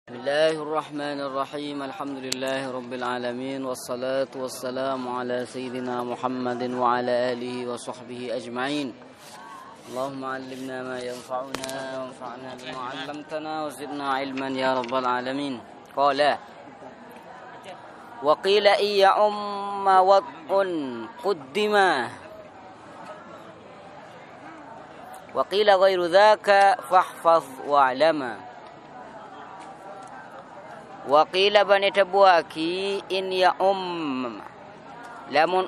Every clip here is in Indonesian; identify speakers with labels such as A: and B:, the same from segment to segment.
A: Bismillahirrahmanirrahim. Alhamdulillahirabbil alamin wassalatu wassalamu ala sayyidina Muhammadin wa ala alihi wa sahbihi ajma'in. Allahumma 'allimna ma yanfa'una wanfa'na bima 'allamtana wa zidna 'ilman ya rabbal alamin. Qala wa qila iya umma wad'un quddima wa qila ghairu dhaka fahfaz wa'lama. Waqila bani tabuaki in ya lamun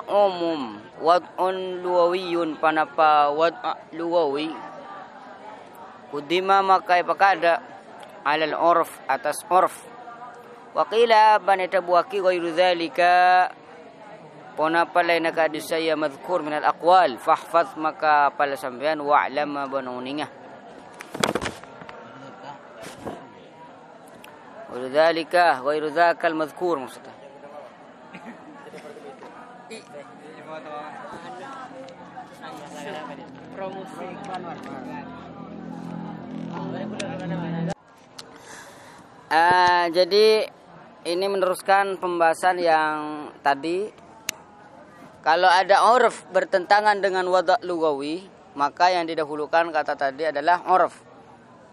A: umum wad'un luwawiyun panapa wad'a luwawi kudima makai pakada alal urf atas urf. Waqila bani tabuaki ghairu dhalika panapa lain kadisaya madhkur minal aqwal fahfaz maka pala sampean wa'lama banuningah. Wadzalika ghairu dzakal madhkur maksudnya. Jadi ini meneruskan pembahasan yang tadi. Kalau ada urf bertentangan dengan wada' lugawi, maka yang didahulukan kata tadi adalah urf.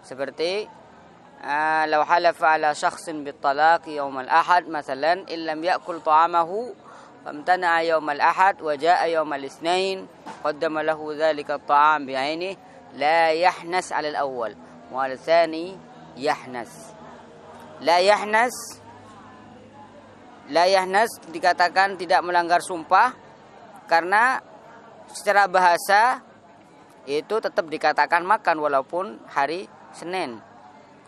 A: Seperti لو حلف على شخص بالطلاق يوم الأحد مثلا إن لم يأكل طعامه فامتنع يوم الأحد وجاء يوم الاثنين قدم له ذلك الطعام بعينه لا يحنس على الأول وعلى الثاني يحنس. لا يحنس dikatakan tidak melanggar sumpah karena secara bahasa itu tetap dikatakan makan walaupun hari Senin.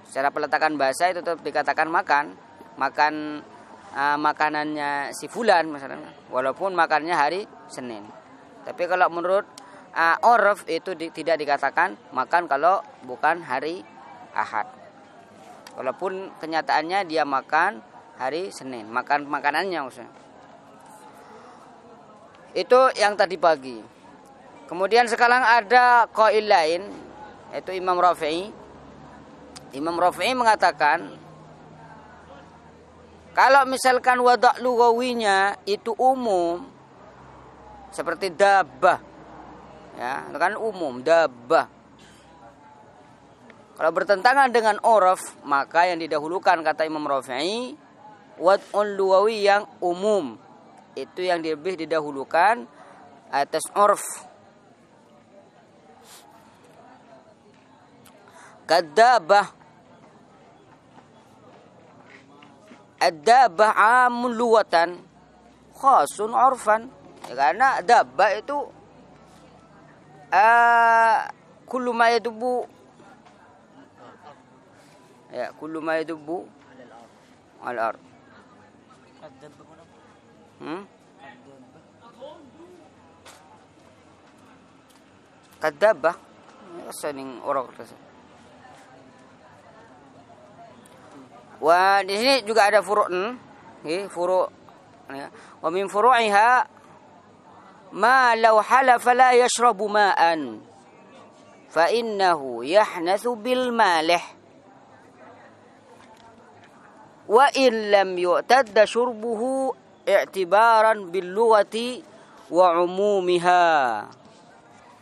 A: Secara peletakan bahasa itu tetap dikatakan makan makanannya si fulan misalnya, walaupun makannya hari Senin. Tapi kalau menurut urf itu tidak dikatakan makan kalau bukan hari Ahad. Walaupun kenyataannya dia makan hari Senin, makan makanannya maksudnya. Itu yang tadi pagi. Kemudian sekarang ada qail lain, yaitu Imam Rafi'i. Imam Rafi'i mengatakan kalau misalkan wada' lugawinya itu umum seperti dabbah, ya, itu kan umum dabbah. Kalau bertentangan dengan urf, maka yang didahulukan kata Imam Rafi'i wad'un lugawi yang umum. Itu yang lebih didahulukan atas urf. Kadzabah ad-dabbah 'amun luwatan khasun 'urfan. Ya, karena dabbah itu kullu ma yadubbu, ya, kullu ma yadubbu al-ard. Kadzabah saning orang kertas. Wah, di sini juga ada furu'un, furu'. Wa min furu'iha ma law halafa la yashrabu ma'an fa innahu yahnathu bil malih wa in lam yu'tadda shurbuhu i'tibaran bil lughati wa umumiha.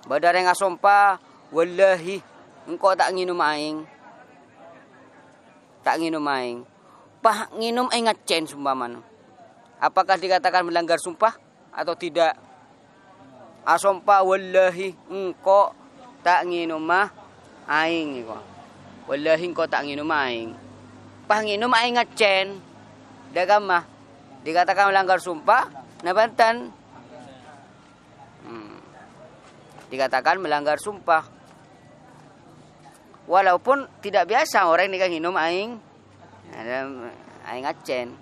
A: Badare ngasompa wallahi engkau tak nginum aing. Tak nginum aing. Pah nginum aing ngacen sumpamana. Apakah dikatakan melanggar sumpah atau tidak? Asompa wallahi engko tak nginum mah aing iku. Wallahi engko tak nginum aing. Pah nginum aing ngacen. Dagang mah dikatakan melanggar sumpah, nabantan. Dikatakan melanggar sumpah. Walaupun tidak biasa orang nikah minum aing acen.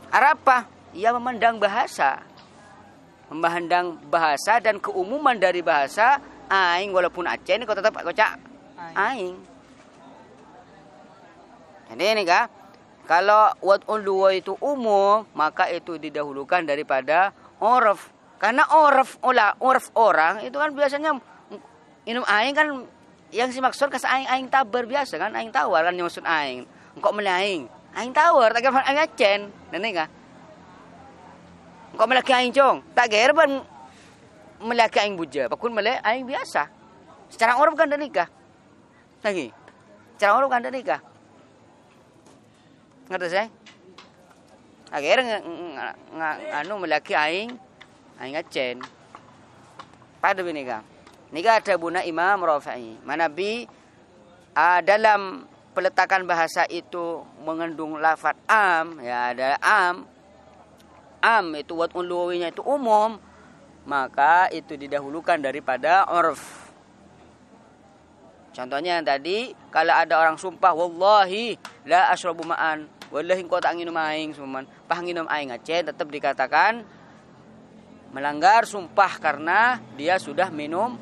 A: Apa? Ia memandang bahasa. Memandang bahasa dan keumuman dari bahasa aing walaupun acen kok tetap kocak aing. Jadi ini kah? Kalau wad'ul luwa itu umum, maka itu didahulukan daripada urf. Karena urf orang itu kan biasanya minum aing kan yang si maksud kas aing tabar biasa kan, aing tawar kan yang maksud aing. Engkau meli aing tawar tak kira aing acen, nene ka. Engkau melaki aing cong, tak kira ban melaki aing buja, pakun mele aing biasa. Secara orang kan dah nikah. Lagi. Secara orang kan dah nikah. Ngerti saya? Akhirnya anu melaki aing acen. Pada nikah. Nikah ada buna Imam Rafi'i. Manabi dalam peletakan bahasa itu mengandung lafaz am, ya ada am itu wad'un luwinya itu umum, maka itu didahulukan daripada urf. Contohnya yang tadi, kalau ada orang sumpah wallahi la asyrabu ma'an, wallahi engkau tak nginum aing suman, pah nginum aing aceh, tetap dikatakan melanggar sumpah karena dia sudah minum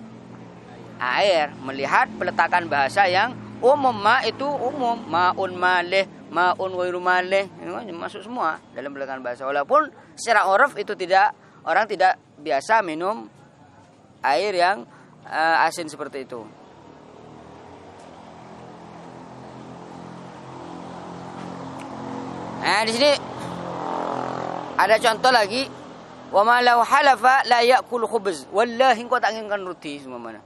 A: air. Melihat peletakan bahasa yang umum, ma itu umum, maun malih, maun wairu malih, itu masuk semua dalam peletakan bahasa. Walaupun secara uruf itu orang tidak biasa minum air yang asin seperti itu. Nah, di sini ada contoh lagi, wa ma law halafa la ya'kul khubz, wallahi engkau tak inginkan roti semua mana.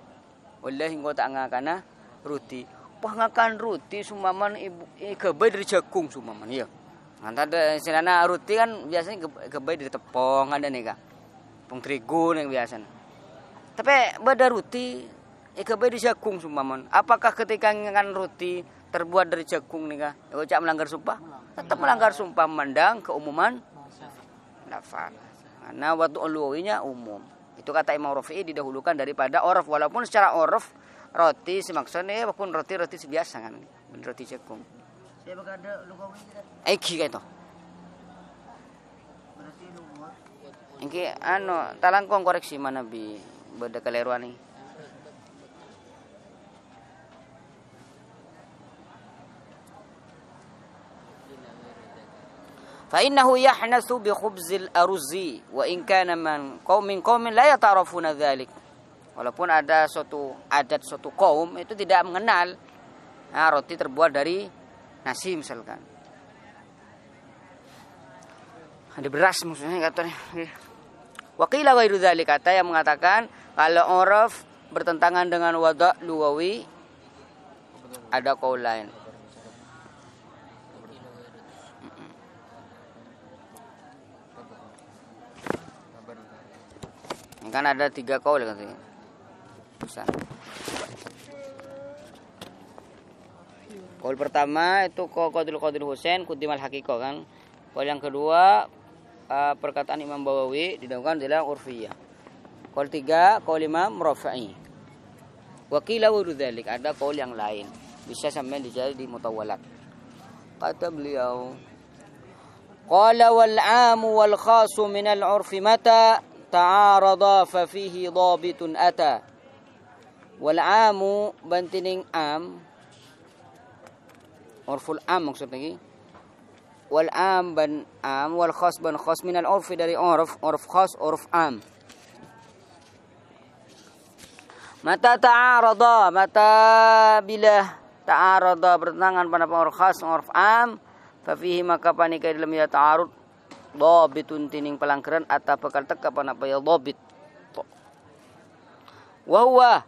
A: Wallahi engkau tak ngakana roti. Wah ngakan roti sumaman ibu kebai dari jagung sumaman ya. Nanti ada istilahnya roti kan biasanya kebai dari tepung ada nih kak. Tepung terigu yang biasa. Tapi beda roti kebai dari jagung sumaman. Apakah ketika ngakan roti terbuat dari jagung nih kak? Ucap melanggar sumpah? Tetap melanggar sumpah memandang keumuman lafaz. Karena waktu uluwinya umum. Itu kata Imam Rafi'i didahulukan daripada uruf, walaupun secara uruf roti semaksudnya bakun roti biasa kan, roti jagung. Saya berkata lugawi tidak. Eki kayak itu. Berarti lugawi. Engke talangkong koreksi mana bi beda keleruan nih. فإنه يحنث بخبز الأرز وإن كان من قوم لا يتعرفون ذلك. Walaupun ada suatu adat suatu kaum itu tidak mengenal roti terbuat dari nasi misalkan. Ada beras maksudnya katanya. Wa qila ghairu dzalik, kata yang mengatakan kalau uruf bertentangan dengan wada' lugawi ada qaul lain. Kan ada 3 qaul katanya. Bisa. Qaul pertama itu Qadir Husain Kudimal Haqiqah kan. Qaul yang kedua perkataan Imam Bawawi didahulukan dalam urfiyah. Qaul 3 qaul Imam Rafi'i. Wa qila dzalik, ada qaul yang lain. Bisa sampai dijadi di mutawalat. Kata beliau, qala wal 'amu wal khasu min al 'urfi mata ta'arada fa fihi dhabitun ata. Wal 'amu bantining am, urful am maksudnya lagi. Wal 'am ban am, wal khas ban khas min al 'urfi dari urf khas urf am. Mata ta'arada, mata bila ta'arada bertentangan pada urf khas urf am, fa fihi maka panika dalam ya ta'arud dhabitun tining pelanggaran atau bakal teka panapa ya dhabit. Wa huwa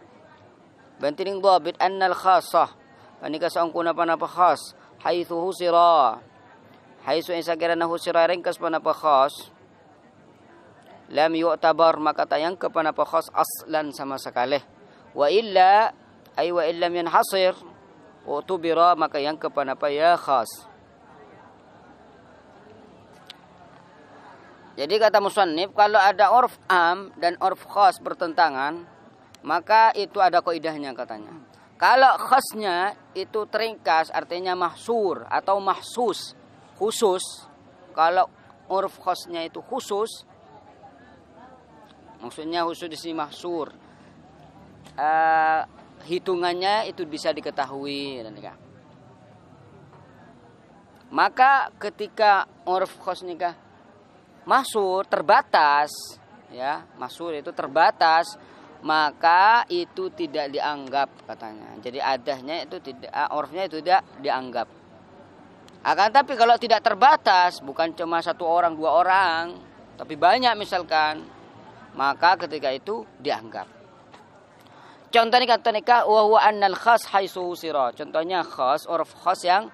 A: bantining dhabit annal khasah panika saungkuna panapa khas haitsu husira, haitsu insakirana husira ringkas panapa khas lam yu'tabar maka tayang ke panapa khas aslan sama sekali. Wa illa ay wa illam yanhasir utubira maka yang ke panapa ya khas. Jadi kata musannif, kalau ada urf am dan urf khas bertentangan, maka itu ada kaidahnya katanya. Kalau khasnya itu teringkas, artinya mahsur atau mahsus, khusus. Kalau urf khasnya itu khusus, maksudnya khusus di sini mahsur. Hitungannya itu bisa diketahui. Maka ketika urf khas nikah mahsur terbatas, ya mahsur itu terbatas, maka itu tidak dianggap katanya. Jadi adahnya itu tidak, urfnya itu tidak dianggap. Akan tapi kalau tidak terbatas, bukan cuma satu orang, dua orang, tapi banyak misalkan, maka ketika itu dianggap. Contohnya kata nikah wa huwa annal khas haitsu usira. Contohnya khas, urf khas yang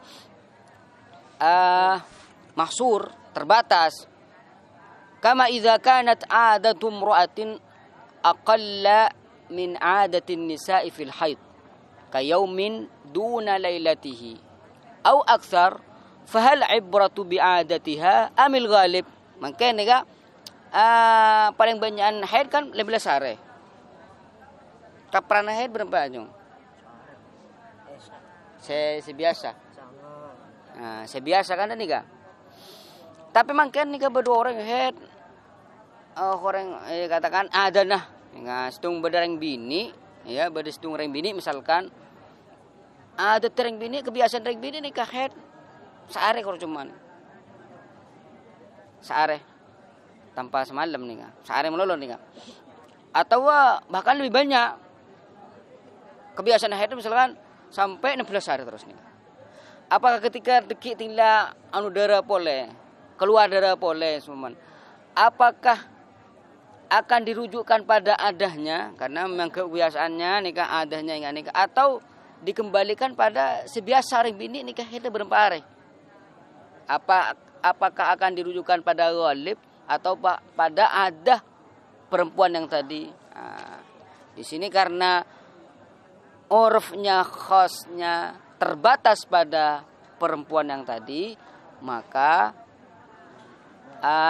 A: mahsur, terbatas. Kama idza kanat 'adatu imra'atin aqalla min 'adatin nisa'i fil haid ka yaumin duna lailatihi au aktsar fahal ibratu bi'adatiha amil ghalib. Makanya paling banyak haid kan 15 hari. Kapan haid berapa jong? Sebiasa. Nah, sebiasa kan nih. Tapi mungkin nih berdua orang haid orang katakan ada nah sedung berdareng bini ya berdestung reng bini misalkan ada tereng bini kebiasaan reng bini nih haid sehari kalau cuman sehari tanpa semalam nih sehari melulu nih atau bahkan lebih banyak kebiasaan haid misalkan sampai 16 hari terus nih. Apakah ketika dekik tinggal anu darah boleh keluar darah boleh semua apakah akan dirujukkan pada adahnya karena memang kebiasaannya nikah adahnya enggak nikah atau dikembalikan pada sebiasa orang bini nikah itu berapa hari? Apakah akan dirujukkan pada ghalib atau pada adah perempuan yang tadi? Nah, di sini karena urfnya khasnya terbatas pada perempuan yang tadi, maka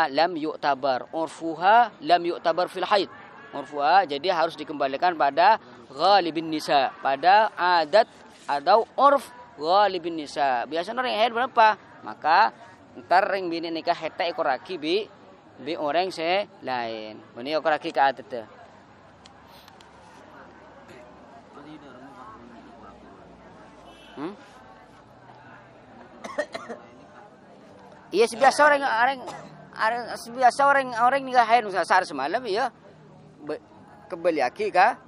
A: lam yu'tabar urfuha lam yu'tabar fil haid. Urfuha jadi harus dikembalikan pada ghalibin nisa, pada adat atau urf ghalibin nisa. Biasanya orang haid berapa? Maka ntar ring bini nikah heta ekoraki bi orang lain. Ini ekoraki ke adat tu. Iya sebiasa orang nikah haid sehari semalam ya kembali lagi kah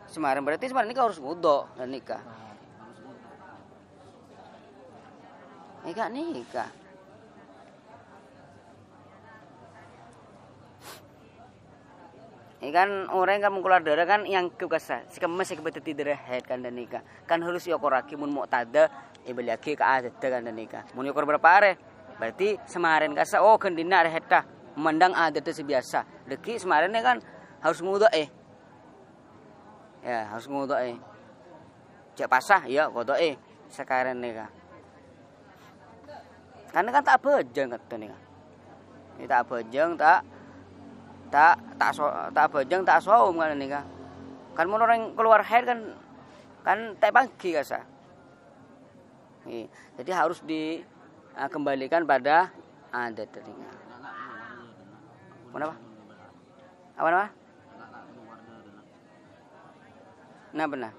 A: semalam berarti semalam nikah harus wudhu dan nikah ini kan orang kan mengkeluar darah kan yang kekasa sekemas kebetulan darah haid kan dan nikah kan harus yokoraki mun mu'tada beli lagi ke adat kan dan nikah mun yokor berapa hari berarti semarin kasa kan dina haid ta memandang adat sebiasa deki semarin kan harus nguduk ya harus nguduk cek pasah ya kodok sekarang nikah karena kan tak bejeng kata nikah ini tak bejeng tak bejeng tak saum kan nikah kan mun orang keluar haid kan tak pagi kasa jadi harus dikembalikan pada adat nikah. Kenapa? Apa nama? Nah benar.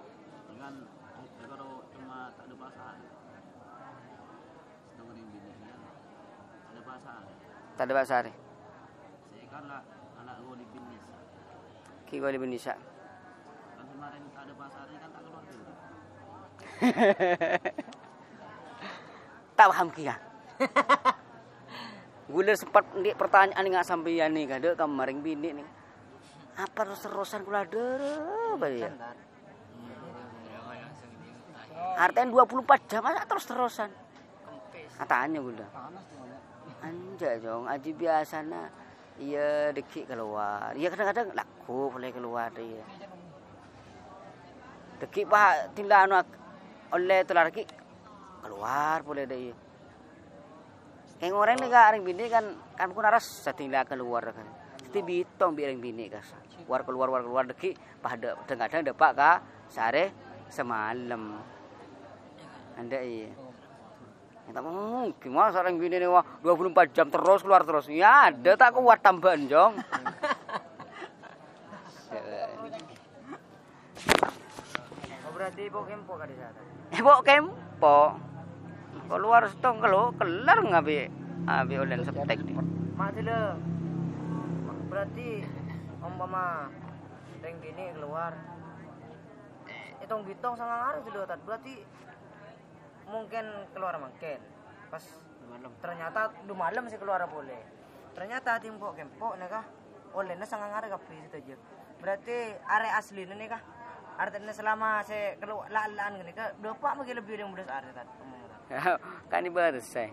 A: Tak ada bahasa hari. Ki goli bin Nisa. Kan kemarin tak ada bahasa hari kan tak keluar dulu. Tak paham kia. Gula sempat di pertanyaan nggak sampai nih kade kemarin bini nih. Apa terus-terusan kula dere ya? Artinya 24 jam aja terus-terusan. Katanya gula. Anja jong aji biasana iya deki keluar. Iya kadang-kadang laku boleh keluar dia. Deki pak tinggal anu oleh telar ki keluar boleh dia. Yang orang ni kan orang bini kan ku naras setinggal keluar kan. Mesti bitong bi orang bini kas. Keluar deki pada kadang-kadang depak ka sare semalam. Anda iya. Ya, tak mungkin mas orang bini ni wah 24 jam terus keluar terus. Ya ada tak kuat tambahan jong.
B: Berarti ibu kempo kan di sana.
A: Ibu kempo. Keluar setong kelar ngabi ulen septek ni.
B: Mak dulu. Berarti umpama ring bini keluar. Itong bitong sangat ngaruh dulu tadi. Berarti mungkin keluar mungkin. Pas
A: Malam.
B: ternyata du malam sih keluar boleh. Ternyata timpok kempok nih kah? Oleh sangat ngaruh kapi itu aja. Berarti area asli nih kah? Artinya selama saya keluar lalaan gini kah? 2 pak mungkin lebih yang beres area tadi.
A: Kan ibarat saya.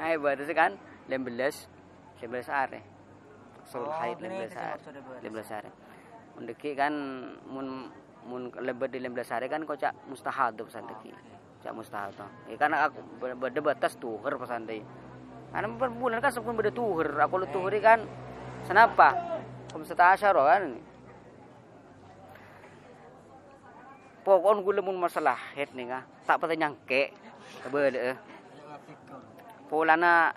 A: Nah ibarat kan 15 are. Sulhaid 15 are. Mendeki kan mun lebih di 15 hari kan kocak mustahad tuh pesan deki. Cak mustahad tuh. Karena aku beda batas tuhur pesan deki. Karena per bulan kan sebelum beda tuhur. Aku lu tuhuri kan senapa? Kumseta asyar kan. Pokoknya gue lemun masalah head nih kah. Tak pernah nyangke. Beda. Polana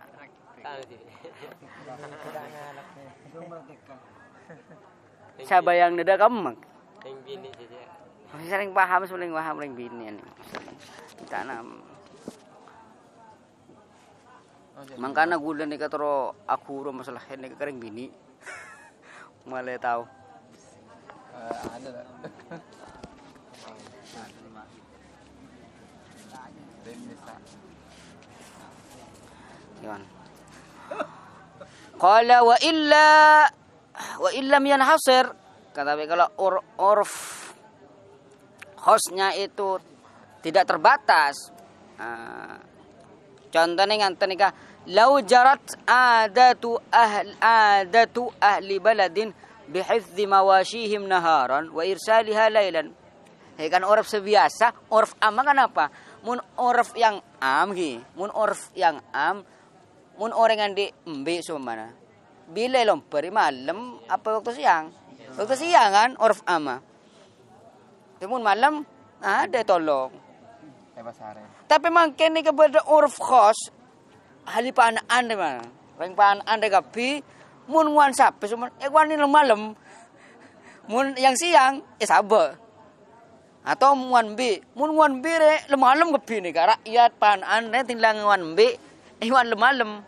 A: saya bayang neda kamu
C: Ring bini saja.
A: sering paham ring bini ini karena makanya gue nih katro aku masalah ini kering bini malah tahu
C: Ada lah.
A: Yan. Qala wa illam yanhasir. Tapi kalau urf hostnya itu tidak terbatas. Contohnya nganten nikah lau jarat adatu ahli baladin bihifdzi mawashihim naharan wa irsaliha lailan. Kan urf sebiasa, urf am kan apa? Mun urf yang am mun urf yang am mun orang yang di embe sumana bila lomperi malam apa waktu siang kan urf ama mun malam ada tolong tapi mungkin ni kepada urf khos halipan ande mana pang ande kapi mun wan sampai cuma wan ni malam mun yang siang sabar atau mun wan b re malam kapi ni rakyat pan ande tinglang wan b wan malam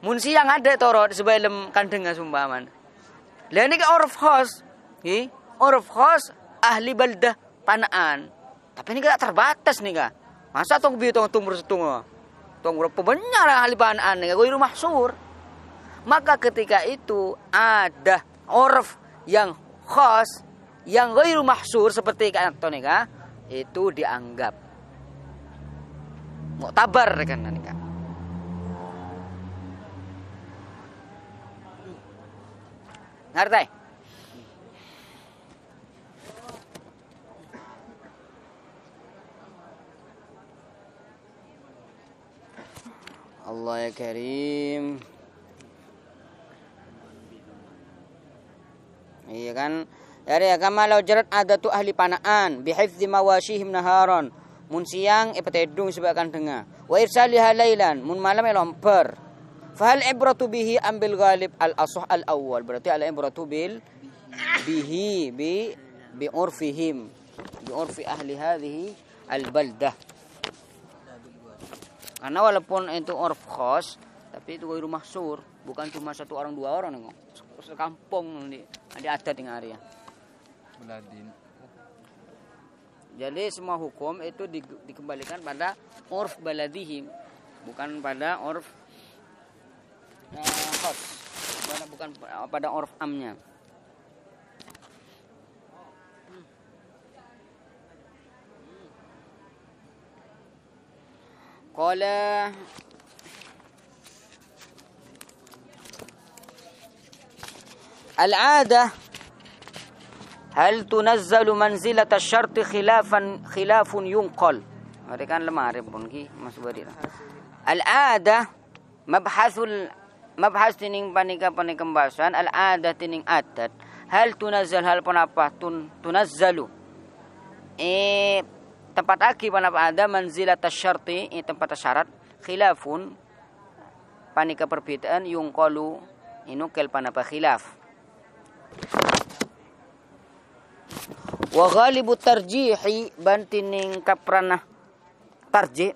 A: mun siang ada torot sebelum kandeng sumbaman lah ini ke urf khos urf khos ahli baldah panaan tapi ini gak terbatas nih kak masa tong bitong tumur setungo tong berapa banyak ahli panaan nih gue rumah sur maka ketika itu ada urf yang khos yang ghairu mahsur seperti kata nih kak itu dianggap muktabar kan nih kak. Ngerti? Allah ya Karim. Iya kan? Dari kama law jarat adatu ahli panaan bihifdzi mawashihim naharan. Mun siang ipetedung sebakan dengar. Wa irsaliha lailan mun malam lomper. Fahal ibratu bihi ambil ghalib al-asah al-awwal. Berarti al-ibratu bihi bi urfihim. Bi urfi ahli hadhihi al-baldah. Karena walaupun itu urf khos, tapi itu ghairu mahsur, bukan cuma 1 orang 2 orang nih, sekampung di adat yang area.
C: Beladin.
A: Jadi semua hukum itu dikembalikan pada urf baladihim, bukan pada urf khos, bukan pada urf amnya. Qala al-'adah hal tunazzalu manzilat asy-syart khilafun yunqal. Ada kan lemari pun ki Mas Barira. Al-'adah mabhas tining panika pembahasan al-'adah tining adat hal tunazzal hal penapa tunazzalu tempat aki panapa ada manzilat asy-syarti tempat syarat khilafun panika perbedaan yungqalu inukel panapa khilaf wa ghalibu tarjihi bantining kaprana tarjih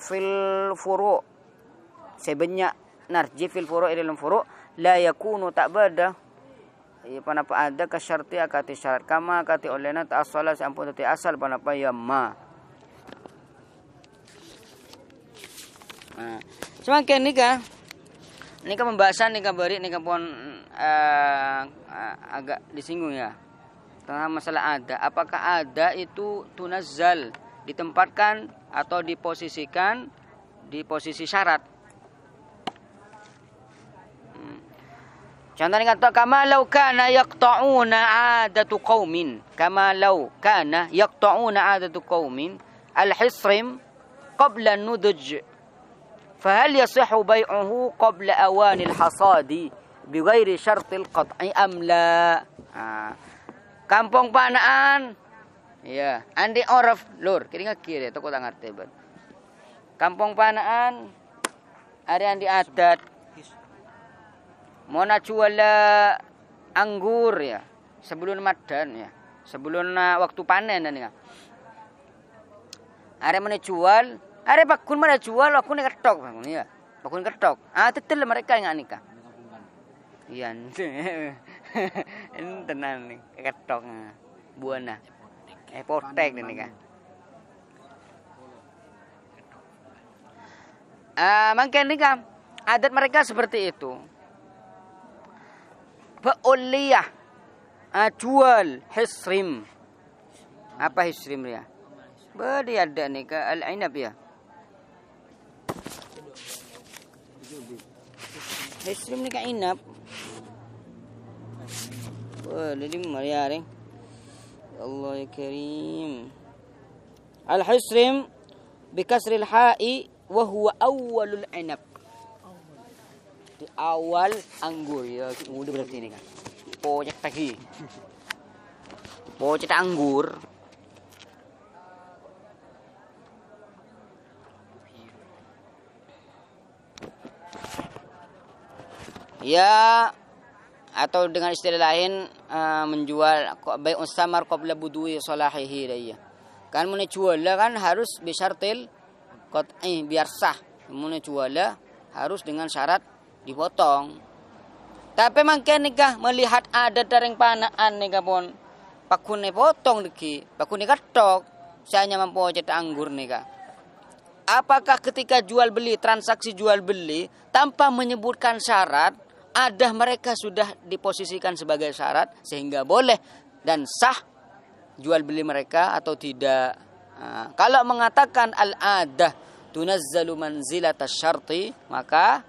A: fil furu' sebanyak narji fil furu' dalam furu' la yakunu ta'bada panapa ada kasyarti akati syarat kama akati olehna ta'assala sampun tati asal panapa ya ma. Nah, semakin nikah pembahasan nikah beri nikah pun agak disinggung ya. Tentang masalah ada, apakah ada itu tunazzal ditempatkan atau diposisikan di posisi syarat. Contohnya kata kama law kana yaqta'una 'adatu qaumin, kama law kana yaqta'una 'adatu qaumin al-hisrim qabla an-nudj. Fahal yasihhu bai'uhu qabla awani al-hasadi bighairi syartil qat'i am la? Kampung panaan ya, andi oraf lur, kira kiri toko tak ngerti bet. Kampung panaan ada andi adat mau jual anggur ya sebelum Ramadan ya, sebelum waktu panen dan ya. Ada mana jual, ada bakun mana jual, bakun ni ketok bakun ya, bakun ketok. Tetel mereka yang nikah. Iya, ini tenan nih ketok buana, potek ni nikah. Mungkin nikah adat mereka seperti itu. Fa'uliyah jual hisrim. Apa hisrim dia? Beri ada nih ke al-inab ya. Hisrim ni ke inab. Jadi Maria ring. Ya Allah ya Karim. Al-hisrim bikasril ha'i wa huwa awwalul inab. Di awal anggur ya, mudah berarti ini kan. Pocet lagi. Pocet anggur. Ya, atau dengan istilah lain menjual bai'us samar qabla budui salahihi dia. Kan mun jual kan harus bisyartil qat'i biar sah. Mun jual harus dengan syarat dipotong. Tapi mangke nikah melihat ada dari panaan nikah pun pakune potong deki, pakune ketok. Saya hanya mampu cetak anggur nikah. Apakah ketika jual beli, transaksi jual beli tanpa menyebutkan syarat, ada mereka sudah diposisikan sebagai syarat sehingga boleh dan sah jual beli mereka atau tidak? Kalau mengatakan al-adah tunazzalu manzilatas syarti, maka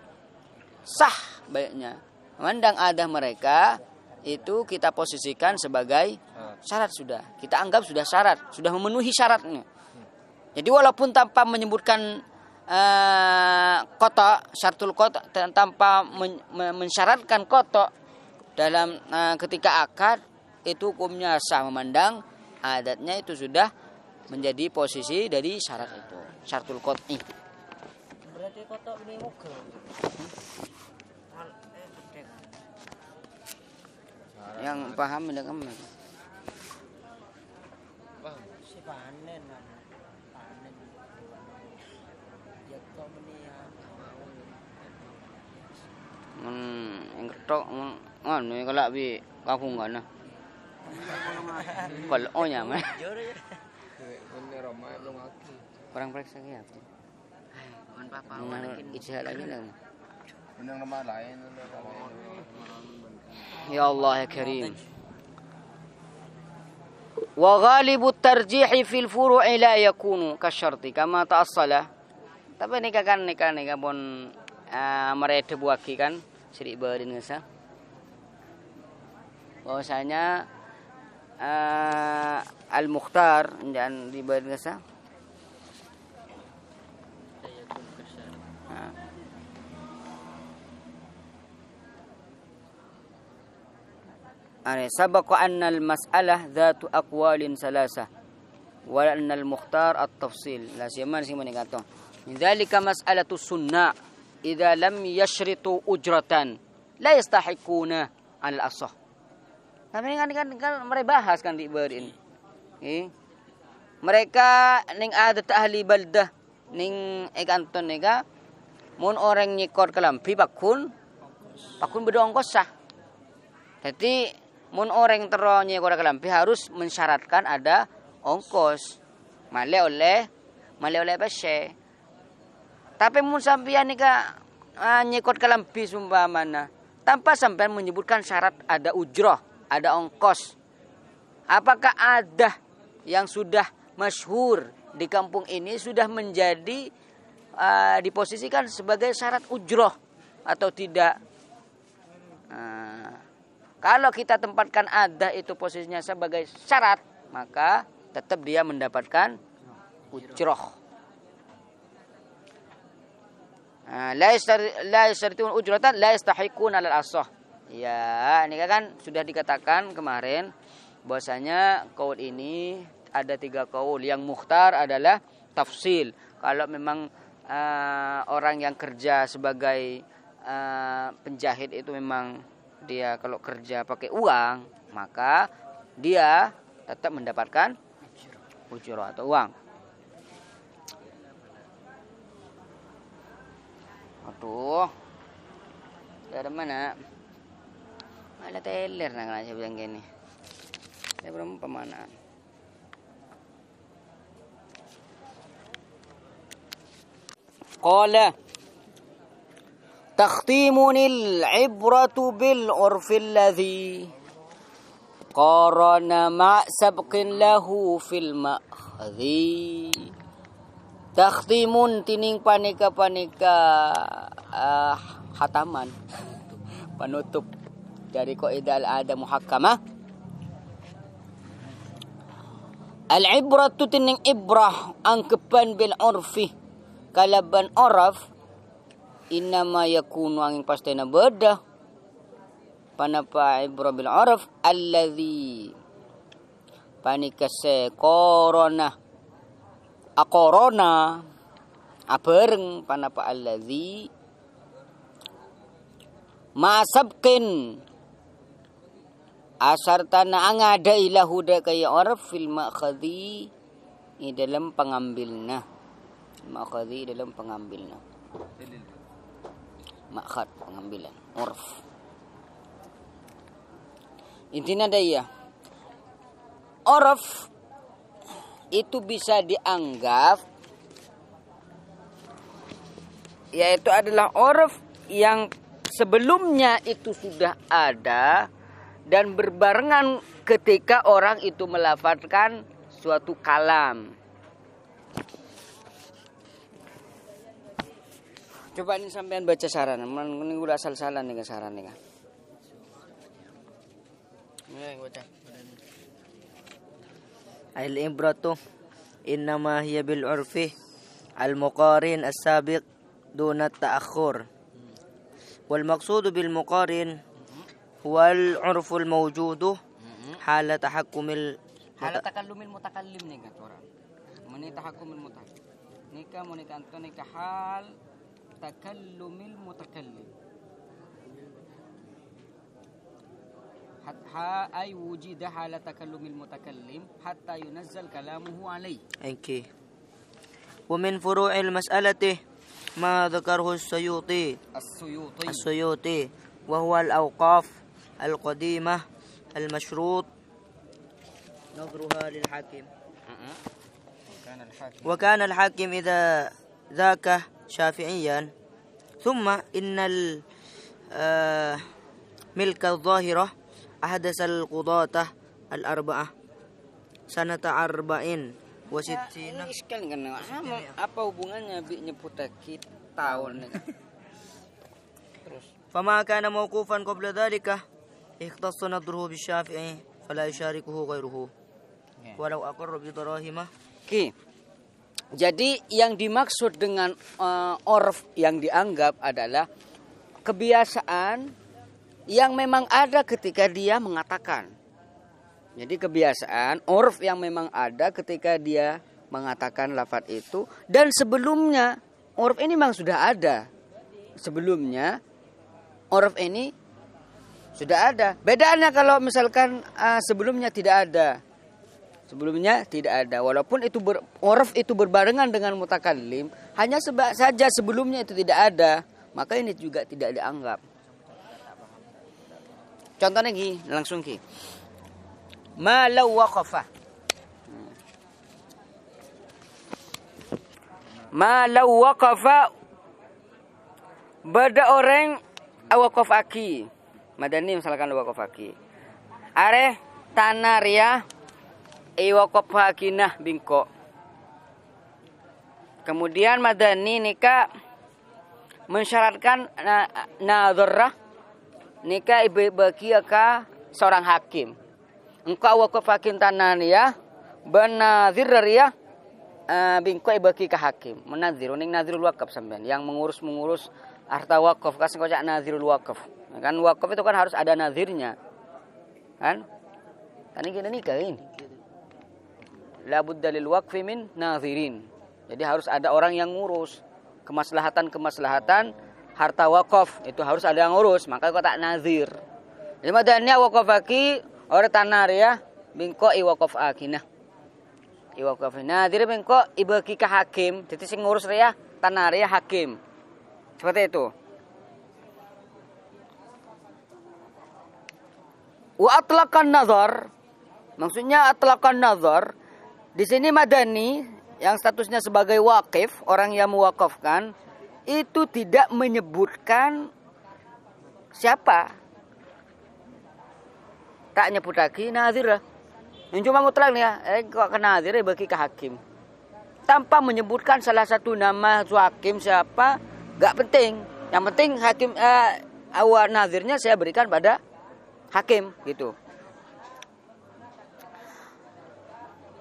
A: sah baiknya. Memandang adah mereka itu kita posisikan sebagai syarat sudah. Kita anggap sudah syarat, sudah memenuhi syaratnya. Jadi walaupun tanpa menyebutkan kotak, syartul kotak, tanpa mensyaratkan kotak dalam ketika akad, itu hukumnya sah memandang adatnya itu sudah menjadi posisi dari syarat itu, syartul qat'i.
B: Berarti kotak ini mogel.
A: Yang paham tidak kamu?
B: Si panen. Ya kok menia
A: Yang ketok ngono kalau bi kampung kana. Kalau nya mah.
C: Ini Roma belum lagi.
A: Orang periksa ya.
B: Kan papa
A: Ijazah lagi lah.
C: Benar nama lain.
A: Ya Allah ya Karim. Wa ghalibu tarjihi fil furu'i la yakunu kasyarti kama ta'assala. Tapi nikah pun mereka buaki kan sirik berin ngesa. Bahwasanya al-mukhtar dan di berin ngesa. Sabaqa anna al-mas'alah dhatu aqwalin salasah wa anna al-mukhtar at-tafsil. La siyaman sing menikato. Min dzalika mas'alatu sunnah idza lam yashritu ujratan la yastahiquna al-asah. Tapi kan mereka bahas kan di berin. Mereka ning adat ahli baldah ning kanton nega mun orang nyikor kelampi pakun bedongkos sah. Jadi mun orang tero nyekor kelampi harus mensyaratkan ada ongkos. Male oleh bese. Tapi mun sampean nika nyekot kelampi sumpamana tanpa sampean menyebutkan syarat ada ujroh, ada ongkos. Apakah ada yang sudah masyhur di kampung ini sudah menjadi diposisikan sebagai syarat ujroh atau tidak? Kalau kita tempatkan ada itu posisinya sebagai syarat, maka tetap dia mendapatkan ujroh. La yashtaritun ujratan la yastahiquna al asah. Ya, ini kan sudah dikatakan kemarin bahwasanya qaul ini ada 3 qaul. Yang mukhtar adalah tafsil. Kalau memang orang yang kerja sebagai penjahit itu memang dia kalau kerja pakai uang, maka dia tetap mendapatkan ujroh atau uang. Aduh, dari mana? Ada teler nak saya bilang gini. Saya belum pemanaan. Qala takhtimunil ibratu bil urfil ladhi qarana ma' sabqin lahu fil ma'khadhi. Takhtimun tining panika hataman penutup dari kaidah al-ada muhakkamah. Al-ibratu tining ibrah angkepan bil urfi kalaban oraf innama yakunu angin pastena beda panapa ibrah bil urf alladhi panika se korona akorona abereng panapa alladhi masabkin asar tanah angada ilahu da kaya urf fil ma'khadhi di dalam pengambilnya. Ma'khadhi dalam pengambilnya. Ma'khad pengambilan urf. Intinya daya urf itu bisa dianggap yaitu adalah urf yang sebelumnya itu sudah ada dan berbarengan ketika orang itu melafadzkan suatu kalam. Coba ini sampean baca saran, ini udah asal-salan nih saran nih.
B: Al-ibratu innama hiya bil urfi al-muqarin as-sabiq duna at-ta'akhur. Wal maqsudu bil muqarin huwa al-urfu al-mawjudu hala tahakkumil
A: takallumil mutakallim nih kan orang. Mani tahakkumil mutakallim. Nika monika anto nika hal takallumil mutakallim. Hatta ay wujida hala takallumil mutakallim hatta yunazzal kalamuhu alayh.
B: Okay. Wa min furu'il mas'alati ma dzakarahu as-Suyuti wa huwa al-awqaf al-qadimah al-mashrut nadruha lil hakim. وكان الحاكم إذا ذاك شافعيا ثم إن الملك الظاهرة أحدث القضاة الأربعة سنة 40 وستين.
A: Iskal kan apa hubungannya nyebut tahun nih? Terus
B: فما كان موقوفا قبل ذلك اختص نظره بالشافعي فلا يشاركه غيره ولو أقر بدراهم.
A: Oke. Jadi yang dimaksud dengan urf yang dianggap adalah kebiasaan yang memang ada ketika dia mengatakan. Jadi kebiasaan urf yang memang ada ketika dia mengatakan lafaz itu dan sebelumnya urf ini memang sudah ada. Sebelumnya urf ini sudah ada. Bedanya kalau misalkan sebelumnya tidak ada. Sebelumnya tidak ada. Walaupun itu urf itu berbarengan dengan mutakallim, hanya saja sebelumnya itu tidak ada, maka ini juga tidak dianggap. Contohnya langsung ma law waqafa. Ma law waqafa bada orang awaqaf aki. Madani misalkan waqaf aki. Are tanaria iwaqaf hakinah bingko. Kemudian madani nikah mensyaratkan nadharah nikah bagi seorang hakim. Engkau waqaf hakim tanaria banazir ya bingko bagi ke hakim. Menazir ning nazirul waqaf sampean yang mengurus harta wakaf kasih kocak nazirul wakaf. Kan wakaf itu kan harus ada nazirnya. Kan kita nikah ini. La budda lil waqfi min nazirin. Jadi harus ada orang yang ngurus kemaslahatan harta wakaf itu harus ada yang ngurus, maka kata nazir. Jadi madanya wakaf aki ora tanaria bingko i wakaf akinah. I wakaf nazir bingko ibagi ka hakim. Jadi sing ngurus ria tanaria hakim. Seperti itu. Wa atlaqan nazar. Maksudnya atlaqan nazar. Di sini madani yang statusnya sebagai waqif, orang yang mewakafkan, itu tidak menyebutkan siapa. Tak nyebut lagi nazir. Yang cuma mutlak nih ya, kok ke nazir bagi ke hakim. Tanpa menyebutkan salah satu nama hakim siapa. Gak penting. Yang penting hakim awal nazirnya saya berikan pada hakim gitu.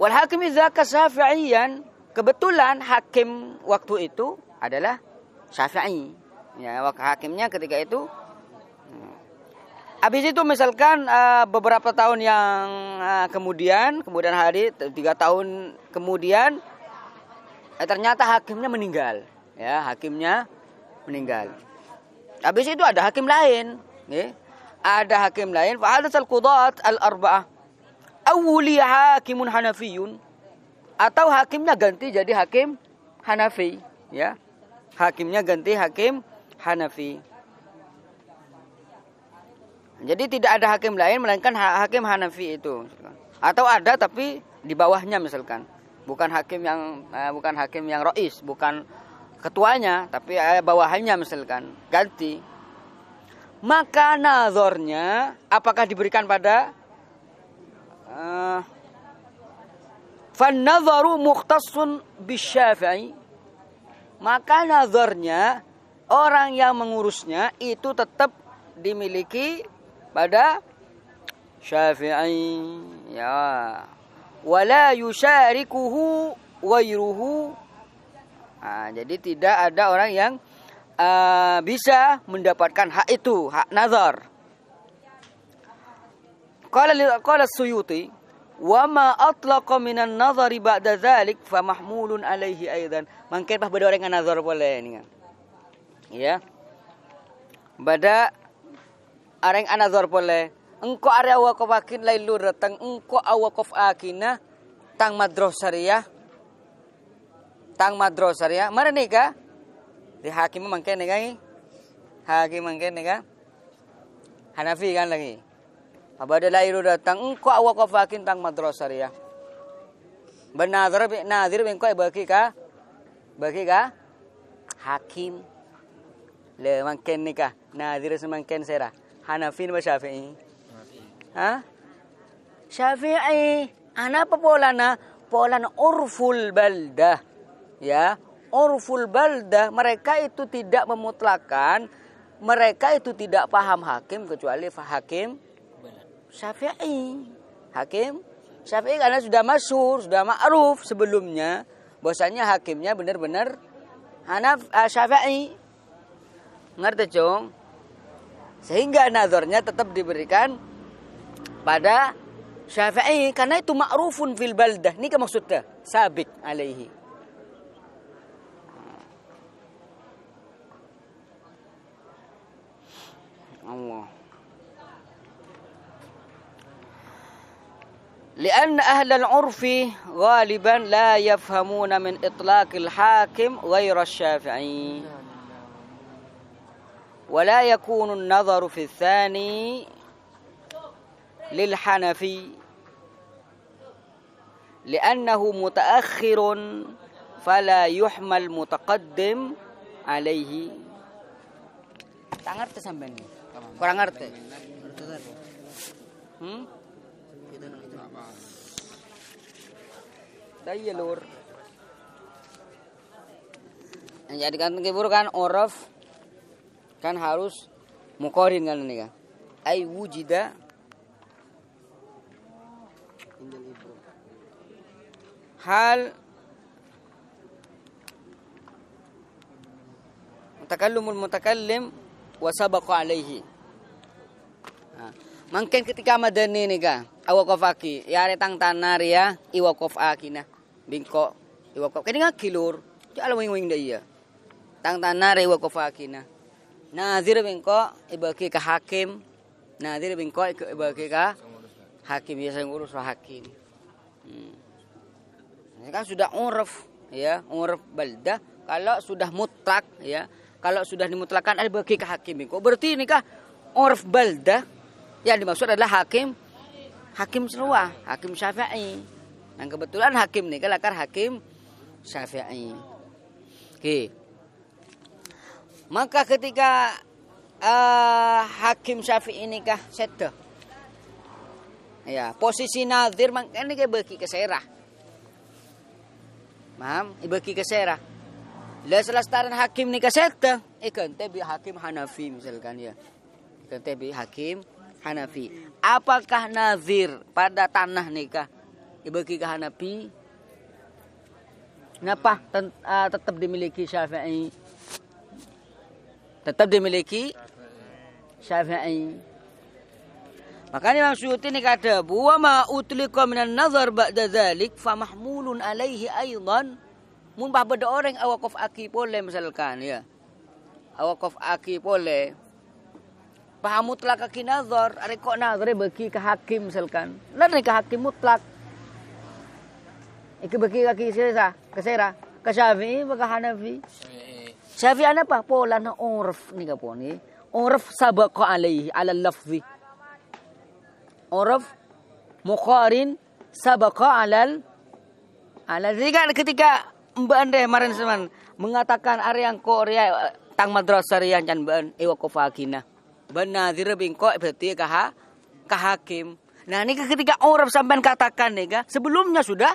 A: Wal hakim idza ka syafi'iyan, kebetulan hakim waktu itu adalah Syafi'i. Ya, hakimnya ketika itu. Habis itu misalkan beberapa tahun yang kemudian hari 3 tahun kemudian ternyata hakimnya meninggal. Ya, hakimnya meninggal. Habis itu ada hakim lain, ya. Ada hakim lain, fa hadatsal qudat al-arba'ah. Awli hakimun hanafiyun, atau hakimnya ganti jadi hakim Hanafi, ya. Hakimnya ganti hakim Hanafi. Jadi tidak ada hakim lain melainkan hakim Hanafi itu. Atau ada tapi di bawahnya misalkan. Bukan hakim yang rois, bukan ketuanya, tapi bawahannya misalkan ganti. Maka nazarnya apakah diberikan pada fan-nazaru mukhtassun bisyafi'i. Maka nazarnya orang yang mengurusnya itu tetap dimiliki pada Syafi'i, ya. Wala yusyarikuhu ghairuhu. Jadi tidak ada orang yang bisa mendapatkan hak itu, hak nazar. Qala Suyuti, wa ma atlaqa minan nazari ba'da dzalik fa mahmulun alaihi aidan. Mangke bah beda orang nazar boleh ni. Ya. Bada areng nazar boleh. Engko area waqaf akin lailu datang engko awaqaf akina tang madrasariah. Tang madrasariah. Mana nikah? Di hakim mangke nikah. Hakim mangke nikah. Hanafi kan lagi. Abada lailu datang engko awaqaf akin tang madrasariah. Benazar nazir engko bagi ka hakim. Le mangke nikah. Nazir semangken serah. Hanafi atau Syafi'i? Ha? Syafi'i. Ana apa polana? Polana urful baldah. Ya, urful baldah. Mereka itu tidak memutlakan. Mereka itu tidak paham hakim kecuali hakim Syafi'i. Hakim Syafi'i karena sudah masyhur, sudah ma'ruf sebelumnya. Bahwasanya hakimnya benar-benar Syafi'i. Ngerti, Cung? Sehingga nazarnya tetap diberikan pada Syafi'i karena itu ma'rufun fil baldah. Ini kan maksudnya sabik alaihi. Allah. لأن أهل العرف غالبا لا يفهمون من إطلاق الحاكم غير الشافعي ولا يكون النظر في الثاني lil Hanafi li'annahu mutaakhirun fala yuhmal mutaqaddim alaihi. Tak ngerti sampean ini. Kurang ngerti. Iya lur. Jadi kan kibur kan uruf kan harus muqarin kan ini kan. Ai wujida hal mutakallim wa sabaqa alaihi. Mungkin ketika madani nih kan awaqaf aki ya retang tanar ya iwaqaf akina bingko iwaqaf kadang kilur jalo wing-wing dia tang tanar iwaqaf akina nazir bingko ibaki ka hakim nazir bingko ibaki ka hakim biasa ngurus hakim. Ini kan sudah uruf ya uruf baldah. Kalau sudah mutlak ya kalau sudah dimutlakan ada bagi ke hakim bingko berarti ini kah uruf baldah. Yang dimaksud adalah hakim seluah, hakim Syafi'i. Dan kebetulan hakim nih kan hakim Syafi'i. Oke. Maka ketika hakim Syafi'i ini kah sedeh. Ya, posisi nazir ini kayak bagi keserah. Paham? Bagi keserah. Lah selestaran hakim ni kaseta, ikan tebi hakim Hanafi misalkan ya. Ikan tebi hakim Hanafi. Apakah nazir pada tanah nikah dibagi ke Hanafi? Kenapa tetap dimiliki Syafi'i? Tetap dimiliki Syafi'i. Makanya Imam Suyuti ini kata, "Wa ma utliqa minan nazar ba'da dzalik fa mahmulun alaihi aidan." Mun bada orang awaqaf aki boleh misalkan ya. Awaqaf aki boleh. Paham mutlak aki nazar, are kok nazar bagi ke hakim misalkan. Lain ke hakim mutlak. Iki bagi kaki kesera, ke Syafi'i ke Hanafi. Syafi'i apa? Pola na urf ni ka po ni. Urf sabaqa alaihi ala lafzi. Urf muqarin sabaqa alal ketika Mbak Andre kemarin seman mengatakan are yang Korea tang madrasah rian can ban iwaqaf akina. Banazir bingko berarti ke hakim. Nah, ini ketika uruf sampean katakan nih, sebelumnya sudah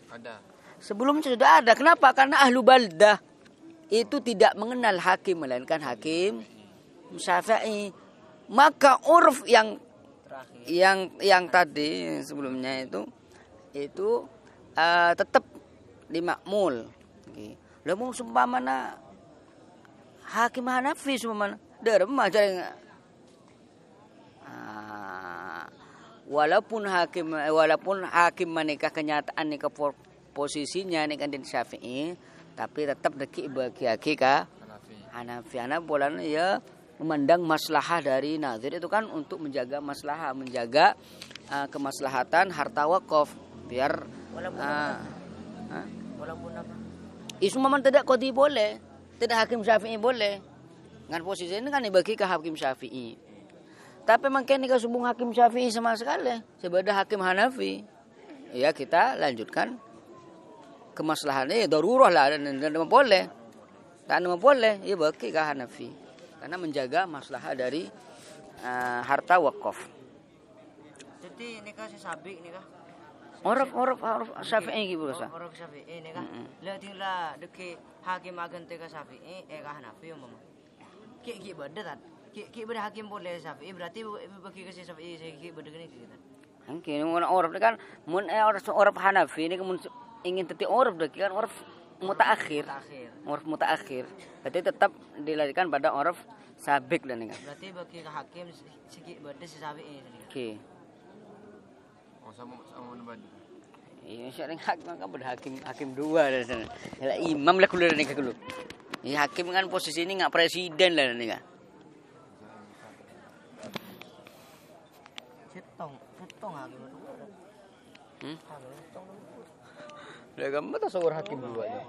A: ada. Sebelumnya sudah ada. Kenapa? Karena ahlu baldah itu tidak mengenal hakim melainkan hakim Syafi'i. Maka uruf yang tadi sebelumnya itu tetap dimakmul. Lah mau sumpah mana hakim Hanafi sumpah derma jaring. Walaupun hakim menikah kenyataan nikah posisinya nikah di Syafi'i, tapi tetap deki bagi ka Hanafi. Bolan ya memandang maslahah dari nazir itu kan untuk menjaga maslahah, menjaga kemaslahatan harta wakaf biar walaupun apa? Isu memang tidak qadi boleh, tidak hakim Syafi'i boleh. Dengan posisi ini kan dibagi ke hakim Syafi'i. Tapi mungkin ini sumbung hakim Syafi'i sama sekali. Sebagai hakim Hanafi. Ya kita lanjutkan kemaslahannya ya darurah lah dan boleh. Dan boleh ya bagi ke Hanafi. Karena menjaga maslahah dari harta wakaf.
B: Jadi ini kan si Sabi ini kah?
A: Oraf Syafi'i gitu sa.
B: Oraf Syafi'i ini kah? Lah tinggal deki hakim agen teka Syafi'i ka Hanafi umpama. Ki beda ki beda hakim boleh Syafi'i berarti bagi ke Syafi'i ki beda gini kita.
A: Mungkin orang kan mun orang Hanafi ini mun ingin teti orang kan orang mutaakhir. Orang mutaakhir. Berarti tetap dilarikan pada orang sabik dan ini.
B: Berarti bagi ke hakim siki beda si Syafi'i ini.
A: Oke.
C: Oh sama beda.
A: Iya sering hakim kan hakim dua dari sana. Ya imam lah kuliah nih dulu. Ya hakim kan posisi ini nggak presiden lah nih kan.
B: Setong hakim itu.
A: Lah kamu tak seorang hakim dua aja.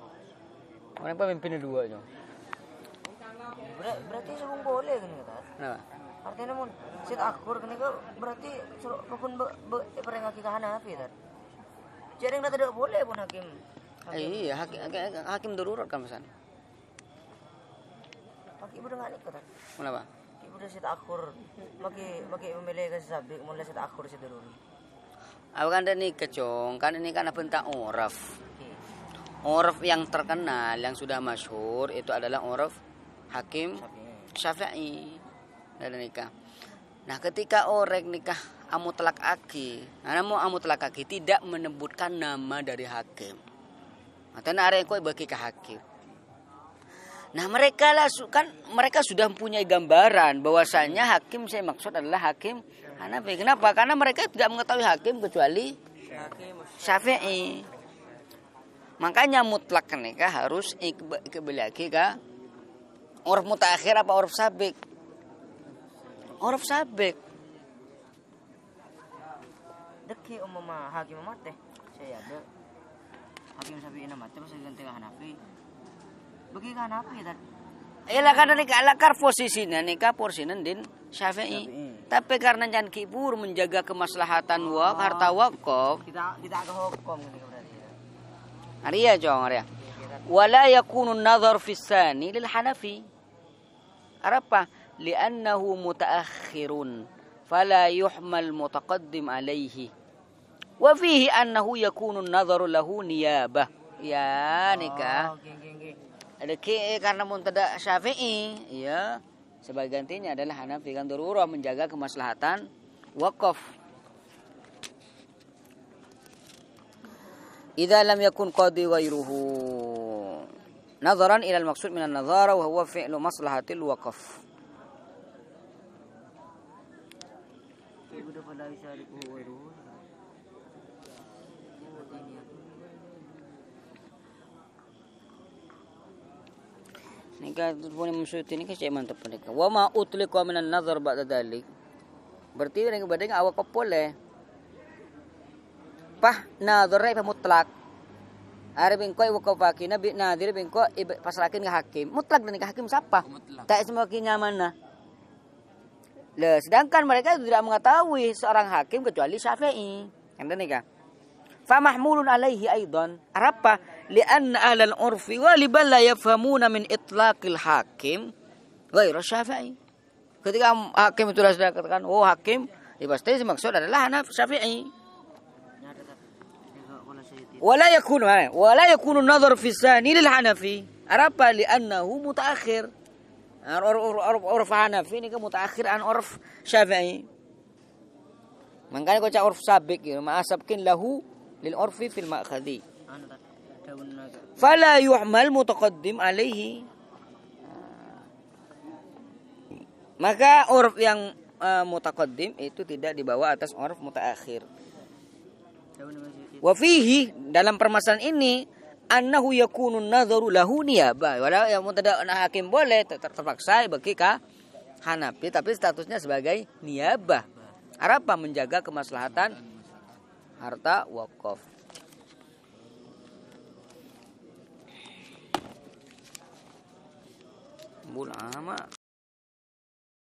A: Orang pemimpin dua aja.
B: Berarti semua boleh kan kata?
A: Kenapa?
B: Artinya mun sit akur kene ke berarti kepun perengaki ka Hanafi tar. Jadi yang tidak boleh pun hakim.
A: Iya, hakim darurat kan pesan.
B: Hakim udah nggak nikah.
A: Kenapa?
B: Hakim udah sit akur, bagi memilih ke sabik, mulai sit akur sit daruri.
A: Aku kan nikah cong, kan ini kan tentang uraf. Uraf yang terkenal, yang sudah masyhur itu adalah uraf hakim Syafi'i dan nikah. Nah, ketika orang nikah amutlak aki, namun amutlak aki tidak menyebutkan nama dari hakim. Karena ada yang kau bagi ke hakim. Nah, mereka sudah mempunyai gambaran bahwasanya hakim saya maksud adalah hakim Hanafi. Kenapa? Karena mereka tidak mengetahui hakim kecuali Syafi'i. Makanya mutlak nikah harus kembali lagi ke uruf mutaakhir apa uruf sabik? Uruf sabik.
B: Deki umama hakim mate. Saya ada hakim Syafi'i mate pas ganti ke Hanafi. Bagi ke Hanafi tadi.
A: Iyalah karena nikah alakar posisinya nikah porsinan din Syafi'i. Tapi karena jangan kibur menjaga kemaslahatan harta wakaf.
B: Kita ke hukum ini berarti.
A: Arya jong arya. Wala yakunu an-nazar fi tsani lil Hanafi. Apa? Li'annahu mutaakhirun fala yuhmal mutaqaddim alaihi. Wa fihi annahu yakunu an-nazaru lahu niyabah. Ya nikah. Ada karena muntada Syafi'i, ya. Sebagai gantinya adalah Hanafi kan darurah menjaga kemaslahatan wakaf. Idza lam yakun qadi ghairuhu nazaran ila al-maqsud min an-nazara wa huwa fi'lu maslahatil waqaf. Nikah punya maksud ini kasi mantap nikah. Wa ma utliqa min an-nazar ba'da dalik. Berarti dengan badeng awak boleh. Pah nazar ra mutlak. Are bingko wakafaki nabi nadir bingko pasrakin ke hakim. Mutlak dan ke hakim siapa? Tak semakin nyaman. Lah sedangkan mereka tidak mengetahui seorang hakim kecuali Syafi'i. Kan nikah. Fa mahmulun alaihi aidan. Apa? Lian ahlal urfi waliban la yafhamuna min itlaqil hakim ghairu Syafi'i. Ketika hakim itu sudah katakan oh hakim, ya pasti maksud adalah Hanafi Syafi'i. Wala yakunu an-nazar fi tsani lil Hanafi. Apa? Li'annahu mutaakhir. Urf Hanafi ini ke mutaakhir an urf Syafi'i. Makanya kau cak urf sabik ya, ma'asabkin lahu lil urfi fil ma'khadhi. Fala yu'mal mutaqaddim alaihi. Maka urf yang mutaqaddim itu tidak dibawa atas urf mutaakhir. Wa fihi dalam permasalahan ini annahu yakunu an-nadharu lahu niyabah. Walau yang mutada hakim boleh terpaksa bagi ka Hanafi tapi statusnya sebagai niyabah. Apa? Menjaga kemaslahatan harta wakaf. Bul ama